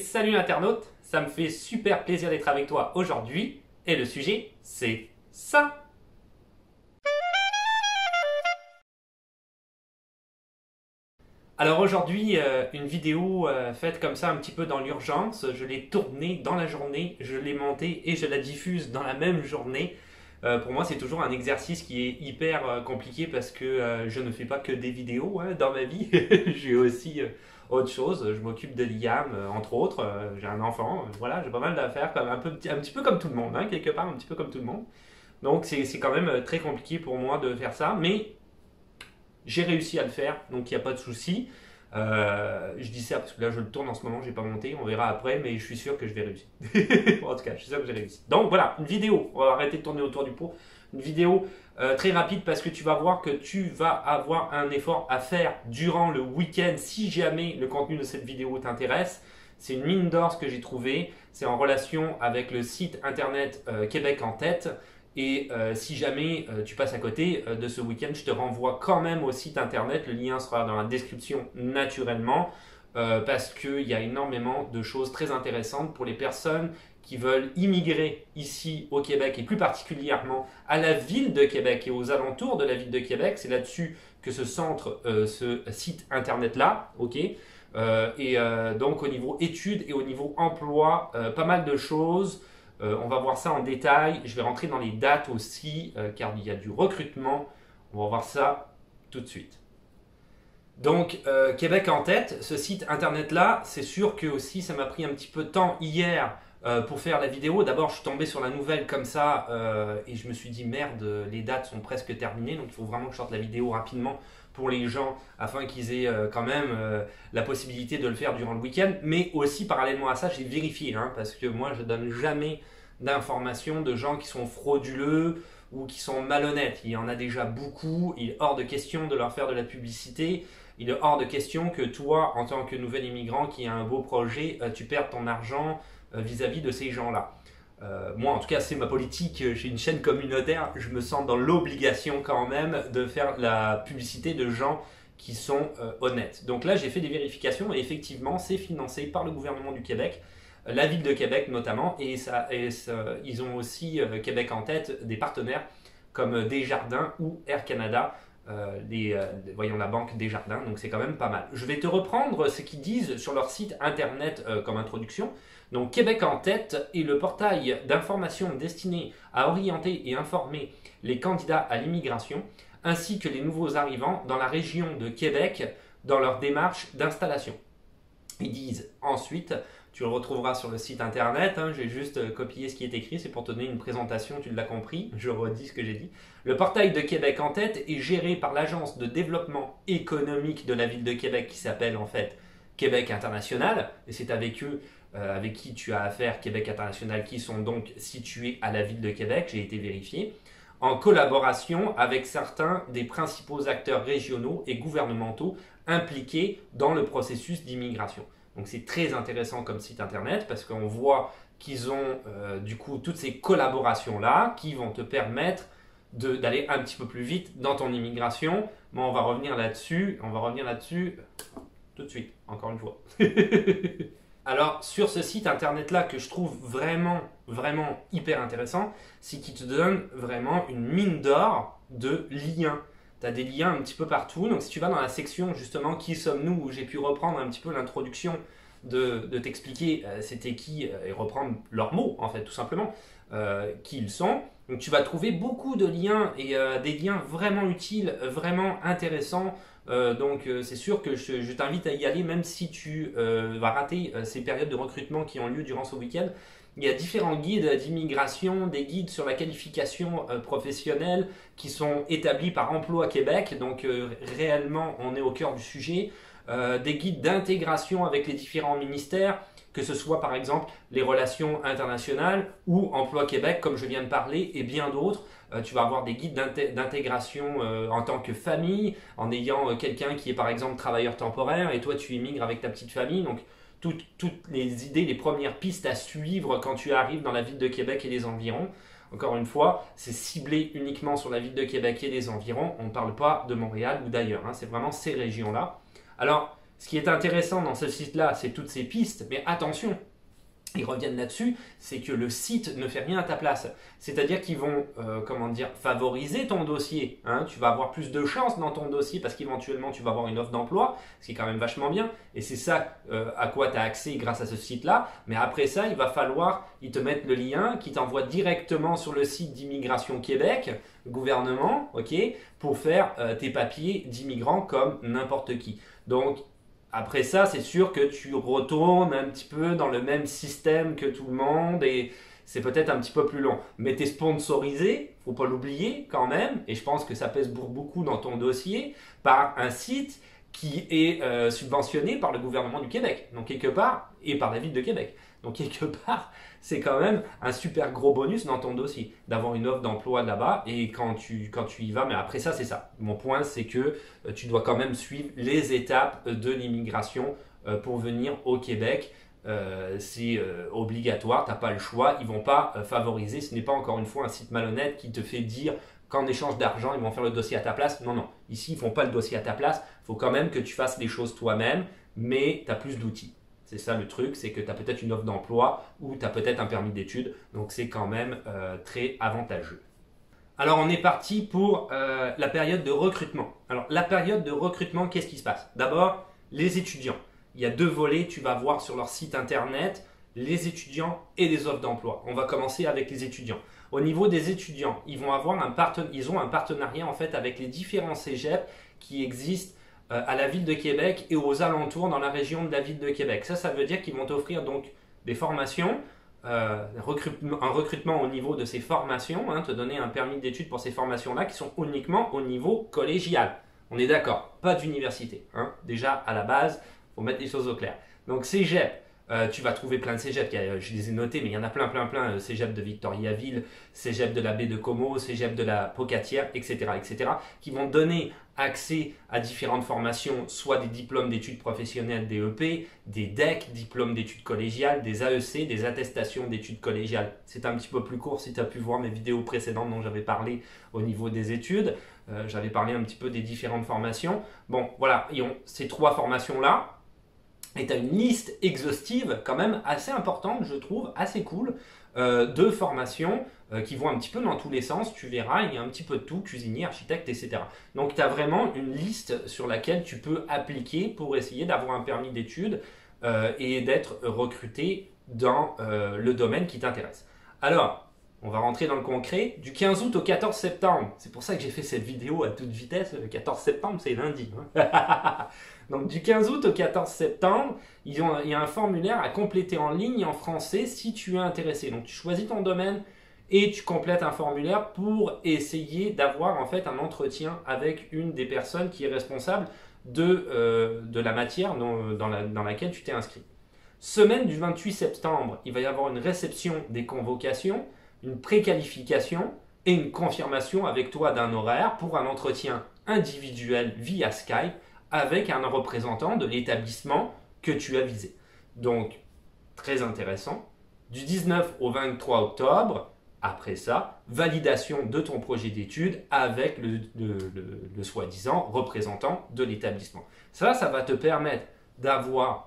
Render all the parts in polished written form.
salut internaute, ça me fait super plaisir d'être avec toi aujourd'hui et le sujet c'est ça. Alors aujourd'hui, une vidéo faite comme ça un petit peu dans l'urgence, je l'ai tournée dans la journée, je l'ai montée et je la diffuse dans la même journée. Pour moi c'est toujours un exercice qui est hyper compliqué parce que je ne fais pas que des vidéos hein, dans ma vie, j'ai aussi autre chose, je m'occupe de Liam entre autres, j'ai un enfant, voilà, j'ai pas mal d'affaires, un petit peu comme tout le monde, hein, quelque part un petit peu comme tout le monde. Donc c'est quand même très compliqué pour moi de faire ça, mais j'ai réussi à le faire, donc il n'y a pas de souci. Je dis ça parce que là je le tourne en ce moment, j'ai pas monté, on verra après, mais je suis sûr que je vais réussir. En tout cas, je suis sûr que j'ai réussi. Donc voilà, une vidéo, on va arrêter de tourner autour du pot. Une vidéo très rapide parce que tu vas voir que tu vas avoir un effort à faire durant le week-end si jamais le contenu de cette vidéo t'intéresse. C'est une mine d'or ce que j'ai trouvé, c'est en relation avec le site internet Québec en tête. Et si jamais tu passes à côté de ce week-end, je te renvoie quand même au site internet. Le lien sera dans la description naturellement parce qu'il y a énormément de choses très intéressantes pour les personnes qui veulent immigrer ici au Québec et plus particulièrement à la ville de Québec et aux alentours de la ville de Québec. C'est là-dessus que se centre ce site internet-là. Okay, donc au niveau études et au niveau emploi, pas mal de choses. On va voir ça en détail. Je vais rentrer dans les dates aussi, car il y a du recrutement. On va voir ça tout de suite. Donc, Québec en tête, ce site internet-là, c'est sûr que aussi ça m'a pris un petit peu de temps hier pour faire la vidéo. D'abord, je suis tombé sur la nouvelle comme ça et je me suis dit merde, les dates sont presque terminées, donc il faut vraiment que je sorte la vidéo rapidement pour les gens afin qu'ils aient quand même la possibilité de le faire durant le week-end. Mais aussi parallèlement à ça, j'ai vérifié hein, parce que moi je donne jamais d'informations de gens qui sont frauduleux ou qui sont malhonnêtes. Il y en a déjà beaucoup, il est hors de question de leur faire de la publicité. Il est hors de question que toi, en tant que nouvel immigrant qui a un beau projet, tu perdes ton argent vis-à-vis de ces gens-là. Moi, en tout cas, c'est ma politique. J'ai une chaîne communautaire. Je me sens dans l'obligation quand même de faire la publicité de gens qui sont honnêtes. Donc là, j'ai fait des vérifications et effectivement, c'est financé par le gouvernement du Québec, la ville de Québec notamment, et ils ont aussi Québec en tête des partenaires comme Desjardins ou Air Canada. Voyons la banque Desjardins, donc c'est quand même pas mal. Je vais te reprendre ce qu'ils disent sur leur site internet comme introduction. Donc Québec en tête est le portail d'information destiné à orienter et informer les candidats à l'immigration ainsi que les nouveaux arrivants dans la région de Québec dans leur démarche d'installation. Ils disent ensuite, tu le retrouveras sur le site internet, hein, j'ai juste copié ce qui est écrit, c'est pour te donner une présentation, tu l'as compris, je redis ce que j'ai dit. Le portail de Québec en tête est géré par l'agence de développement économique de la ville de Québec qui s'appelle en fait Québec International, et c'est avec eux avec qui tu as affaire, Québec International, qui sont donc situés à la ville de Québec, j'ai été vérifié, en collaboration avec certains des principaux acteurs régionaux et gouvernementaux impliqués dans le processus d'immigration. Donc c'est très intéressant comme site internet parce qu'on voit qu'ils ont du coup toutes ces collaborations-là qui vont te permettre d'aller un petit peu plus vite dans ton immigration. Mais on va revenir là-dessus tout de suite, encore une fois. Alors, sur ce site internet-là que je trouve vraiment, vraiment hyper intéressant, c'est qu'il te donne vraiment une mine d'or de liens. Tu as des liens un petit peu partout. Donc, si tu vas dans la section justement Qui sommes-nous, où j'ai pu reprendre un petit peu l'introduction de t'expliquer c'était qui et reprendre leurs mots, en fait, tout simplement, qui ils sont. Donc, tu vas trouver beaucoup de liens et des liens vraiment utiles, vraiment intéressants. Donc c'est sûr que je t'invite à y aller même si tu vas rater ces périodes de recrutement qui ont lieu durant ce week-end. Il y a différents guides d'immigration, des guides sur la qualification professionnelle qui sont établis par Emploi Québec, donc réellement on est au cœur du sujet. Des guides d'intégration avec les différents ministères, que ce soit par exemple les relations internationales ou Emploi Québec comme je viens de parler et bien d'autres. Tu vas avoir des guides d'intégration en tant que famille, en ayant quelqu'un qui est par exemple travailleur temporaire et toi tu immigres avec ta petite famille. Donc toutes les idées, les premières pistes à suivre quand tu arrives dans la ville de Québec et les environs. Encore une fois, c'est ciblé uniquement sur la ville de Québec et les environs. On ne parle pas de Montréal ou d'ailleurs, hein, c'est vraiment ces régions-là. Alors, Ce qui est intéressant dans ce site-là, c'est toutes ces pistes, mais attention, ils reviennent là-dessus, c'est que le site ne fait rien à ta place. C'est-à-dire qu'ils vont, favoriser ton dossier. Hein. Tu vas avoir plus de chances dans ton dossier parce qu'éventuellement tu vas avoir une offre d'emploi, ce qui est quand même vachement bien. Et c'est ça à quoi tu as accès grâce à ce site-là. Mais après ça, il va falloir, ils te mettent le lien qui t'envoie directement sur le site d'Immigration Québec, gouvernement, ok, pour faire tes papiers d'immigrant comme n'importe qui. Donc, après ça, c'est sûr que tu retournes un petit peu dans le même système que tout le monde et c'est peut-être un petit peu plus long. Mais tu es sponsorisé, faut pas l'oublier quand même, et je pense que ça pèse pour beaucoup dans ton dossier, par un site qui est subventionné par le gouvernement du Québec, donc quelque part, et par la ville de Québec. Donc quelque part, c'est quand même un super gros bonus dans ton dossier, d'avoir une offre d'emploi là-bas, et quand tu y vas, mais après ça, c'est ça. Mon point, c'est que tu dois quand même suivre les étapes de l'immigration pour venir au Québec. C'est obligatoire, tu n'as pas le choix, ils ne vont pas favoriser, ce n'est pas encore une fois un site malhonnête qui te fait dire qu'en échange d'argent, ils vont faire le dossier à ta place. Non, non, ici, ils ne font pas le dossier à ta place, il faut quand même que tu fasses les choses toi-même, mais tu as plus d'outils. C'est ça le truc, c'est que tu as peut-être une offre d'emploi ou tu as peut-être un permis d'études, donc c'est quand même très avantageux. Alors on est parti pour la période de recrutement. Alors la période de recrutement, qu'est-ce qui se passe? D'abord, les étudiants. Il y a 2 volets, tu vas voir sur leur site internet, les étudiants et les offres d'emploi. On va commencer avec les étudiants. Au niveau des étudiants, ils ont un partenariat en fait avec les différents cégeps qui existent à la ville de Québec et aux alentours dans la région de la ville de Québec. Ça veut dire qu'ils vont t'offrir donc des formations, un recrutement au niveau de ces formations, hein, te donner un permis d'études pour ces formations-là qui sont uniquement au niveau collégial. On est d'accord, pas d'université. Hein. Déjà, à la base, il faut mettre les choses au clair. Donc, cégep, tu vas trouver plein de cégeps, je les ai notés, mais il y en a plein, cégep de Victoriaville, cégep de la baie de Como, cégep de la Pocatière, etc., qui vont donner accès à différentes formations, soit des diplômes d'études professionnelles DEP, des DEC, diplômes d'études collégiales, des AEC, des attestations d'études collégiales. C'est un petit peu plus court si tu as pu voir mes vidéos précédentes dont j'avais parlé au niveau des études. J'avais parlé un petit peu des différentes formations. Bon, voilà, ils ont ces 3 formations-là. Et tu as une liste exhaustive quand même assez importante, je trouve, assez cool, de formations qui vont un petit peu dans tous les sens. Tu verras, il y a un petit peu de tout, cuisinier, architecte, etc. Donc tu as vraiment une liste sur laquelle tu peux appliquer pour essayer d'avoir un permis d'études et d'être recruté dans le domaine qui t'intéresse. Alors, on va rentrer dans le concret. Du 15 août au 14 septembre, c'est pour ça que j'ai fait cette vidéo à toute vitesse. Le 14 septembre, c'est lundi. Hein. Donc du 15 août au 14 septembre, il y a un formulaire à compléter en ligne en français si tu es intéressé. Donc tu choisis ton domaine et tu complètes un formulaire pour essayer d'avoir en fait un entretien avec une des personnes qui est responsable de la matière dans laquelle tu t'es inscrit. Semaine du 28 septembre, il va y avoir une réception des convocations, une préqualification et une confirmation avec toi d'un horaire pour un entretien individuel via Skype avec un représentant de l'établissement que tu as visé. Donc, très intéressant. Du 19 au 23 octobre, après ça, validation de ton projet d'études avec le soi-disant représentant de l'établissement. Ça va te permettre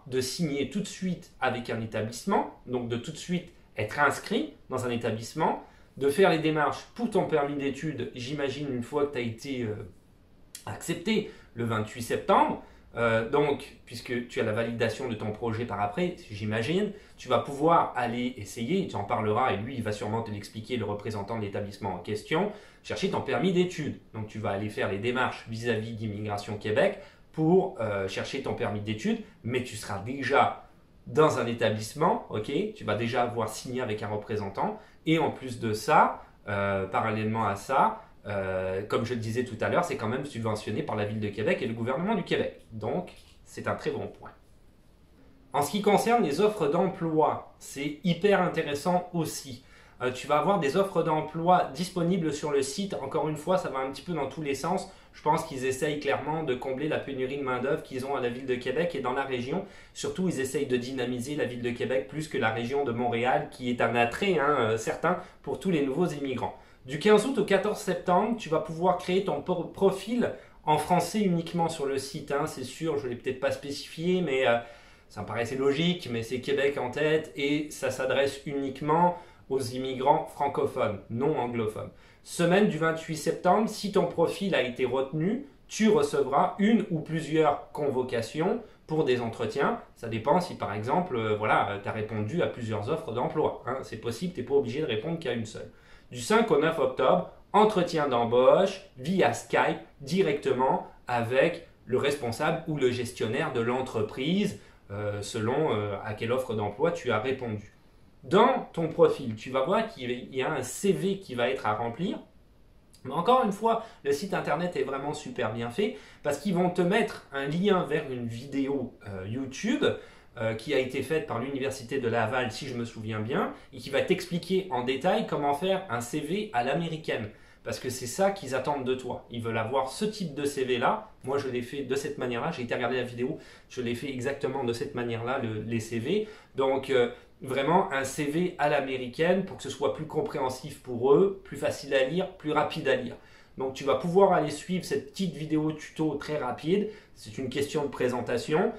de signer tout de suite avec un établissement, donc de tout de suite être inscrit dans un établissement, de faire les démarches pour ton permis d'études, j'imagine une fois que tu as été accepté le 28 septembre, donc puisque tu as la validation de ton projet par après, j'imagine, tu vas pouvoir aller essayer, tu en parleras et lui il va sûrement te l'expliquer, le représentant de l'établissement en question, chercher ton permis d'études. Donc tu vas aller faire les démarches vis-à-vis d'Immigration Québec pour chercher ton permis d'études, mais tu seras déjà dans un établissement, ok, tu vas déjà avoir signé avec un représentant et en plus de ça, parallèlement à ça, comme je le disais tout à l'heure, c'est quand même subventionné par la ville de Québec et le gouvernement du Québec. Donc, c'est un très bon point. En ce qui concerne les offres d'emploi, c'est hyper intéressant aussi. Tu vas avoir des offres d'emploi disponibles sur le site. Encore une fois, ça va un petit peu dans tous les sens. Je pense qu'ils essayent clairement de combler la pénurie de main-d'œuvre qu'ils ont à la ville de Québec et dans la région. Surtout, ils essayent de dynamiser la ville de Québec plus que la région de Montréal, qui est un attrait certain pour tous les nouveaux immigrants. Du 15 août au 14 septembre, tu vas pouvoir créer ton profil En français uniquement sur le site, hein, c'est sûr, je ne l'ai peut-être pas spécifié, mais ça me paraissait logique, mais c'est Québec en tête et ça s'adresse uniquement aux immigrants francophones, non anglophones. Semaine du 28 septembre, si ton profil a été retenu, tu recevras une ou plusieurs convocations pour des entretiens. Ça dépend si par exemple, voilà, tu as répondu à plusieurs offres d'emploi. Hein. C'est possible, tu n'es pas obligé de répondre qu'à une seule. Du 5 au 9 octobre, entretien d'embauche via Skype directement avec le responsable ou le gestionnaire de l'entreprise selon à quelle offre d'emploi tu as répondu. Dans ton profil, tu vas voir qu'il y a un CV qui va être à remplir. Mais encore une fois, le site internet est vraiment super bien fait parce qu'ils vont te mettre un lien vers une vidéo YouTube qui a été faite par l'Université de Laval, si je me souviens bien, et qui va t'expliquer en détail comment faire un CV à l'américaine. Parce que c'est ça qu'ils attendent de toi. Ils veulent avoir ce type de CV-là. Moi, je l'ai fait de cette manière-là. J'ai été regarder la vidéo. Je l'ai fait exactement de cette manière-là, les CV. Donc, vraiment un CV à l'américaine pour que ce soit plus compréhensif pour eux, plus facile à lire, plus rapide à lire. Donc, tu vas pouvoir aller suivre cette petite vidéo tuto très rapide. C'est une question de présentation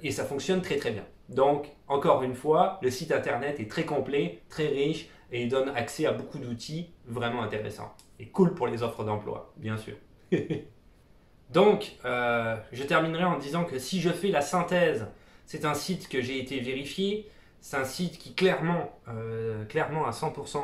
et ça fonctionne très très bien. Donc, encore une fois, le site internet est très complet, très riche et il donne accès à beaucoup d'outils vraiment intéressants. Et cool pour les offres d'emploi, bien sûr. Donc, je terminerai en disant que si je fais la synthèse, c'est un site que j'ai été vérifié, c'est un site qui clairement à 100%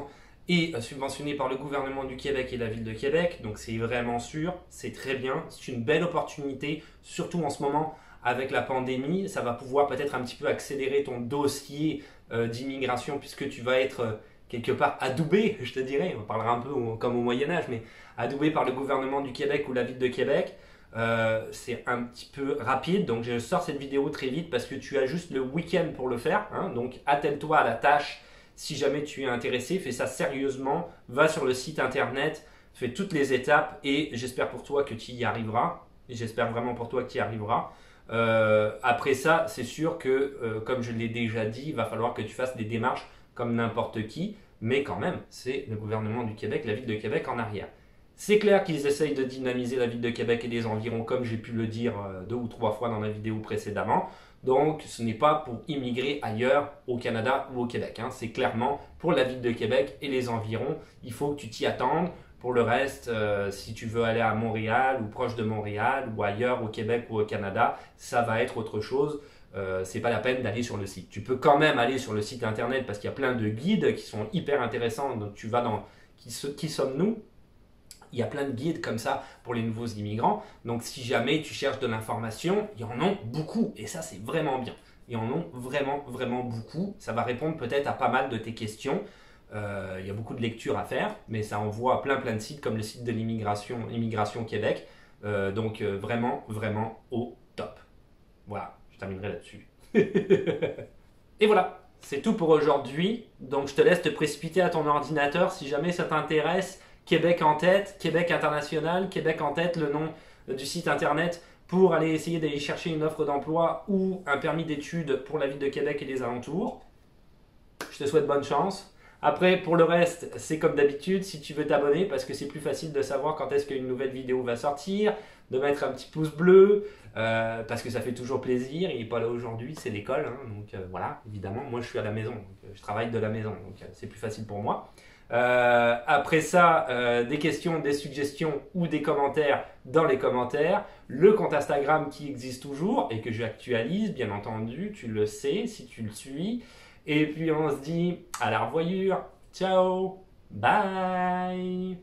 est subventionné par le gouvernement du Québec et la ville de Québec, donc c'est vraiment sûr, c'est très bien, c'est une belle opportunité, surtout en ce moment avec la pandémie, ça va pouvoir peut-être un petit peu accélérer ton dossier d'immigration puisque tu vas être quelque part adoubé, je te dirais, on parlera un peu comme au Moyen-Âge, mais adoubé par le gouvernement du Québec ou la ville de Québec. C'est un petit peu rapide, donc je sors cette vidéo très vite parce que tu as juste le week-end pour le faire, hein, donc attelle-toi à la tâche si jamais tu es intéressé, fais ça sérieusement, va sur le site internet, fais toutes les étapes et j'espère pour toi que tu y arriveras, et j'espère vraiment pour toi que tu y arriveras. Après ça, c'est sûr que, comme je l'ai déjà dit, il va falloir que tu fasses des démarches comme n'importe qui, mais quand même, c'est le gouvernement du Québec, la ville de Québec en arrière. C'est clair qu'ils essayent de dynamiser la ville de Québec et les environs, comme j'ai pu le dire 2 ou 3 fois dans la vidéo précédemment. Donc, ce n'est pas pour immigrer ailleurs au Canada ou au Québec. Hein. C'est clairement pour la ville de Québec et les environs. Il faut que tu t'y attendes. Pour le reste, si tu veux aller à Montréal ou proche de Montréal ou ailleurs au Québec ou au Canada, ça va être autre chose. C'est pas la peine d'aller sur le site. Tu peux quand même aller sur le site internet parce qu'il y a plein de guides qui sont hyper intéressants. Donc tu vas dans qui sommes-nous? Il y a plein de guides comme ça pour les nouveaux immigrants. Donc si jamais tu cherches de l'information, il y en a beaucoup et ça c'est vraiment bien. Il y en a vraiment vraiment beaucoup. Ça va répondre peut-être à pas mal de tes questions. Il y a beaucoup de lectures à faire, mais ça envoie à plein de sites comme le site de l'immigration Immigration Québec. Donc vraiment vraiment au top. Voilà, je terminerai là-dessus. Et voilà, c'est tout pour aujourd'hui. Donc je te laisse te précipiter à ton ordinateur si jamais ça t'intéresse. Québec en tête, Québec international, Québec en tête, le nom du site internet pour aller essayer d'aller chercher une offre d'emploi ou un permis d'études pour la ville de Québec et les alentours. Je te souhaite bonne chance. Après, pour le reste, c'est comme d'habitude, si tu veux t'abonner, parce que c'est plus facile de savoir quand est-ce qu'une nouvelle vidéo va sortir, de mettre un petit pouce bleu, parce que ça fait toujours plaisir. Il n'est pas là aujourd'hui, c'est l'école, hein, donc voilà, évidemment, moi je suis à la maison, donc, je travaille de la maison, donc c'est plus facile pour moi. Après ça, des questions, des suggestions ou des commentaires dans les commentaires. Le compte Instagram qui existe toujours et que j'actualise, bien entendu, tu le sais si tu le suis. Et puis on se dit à la revoyure. Ciao. Bye.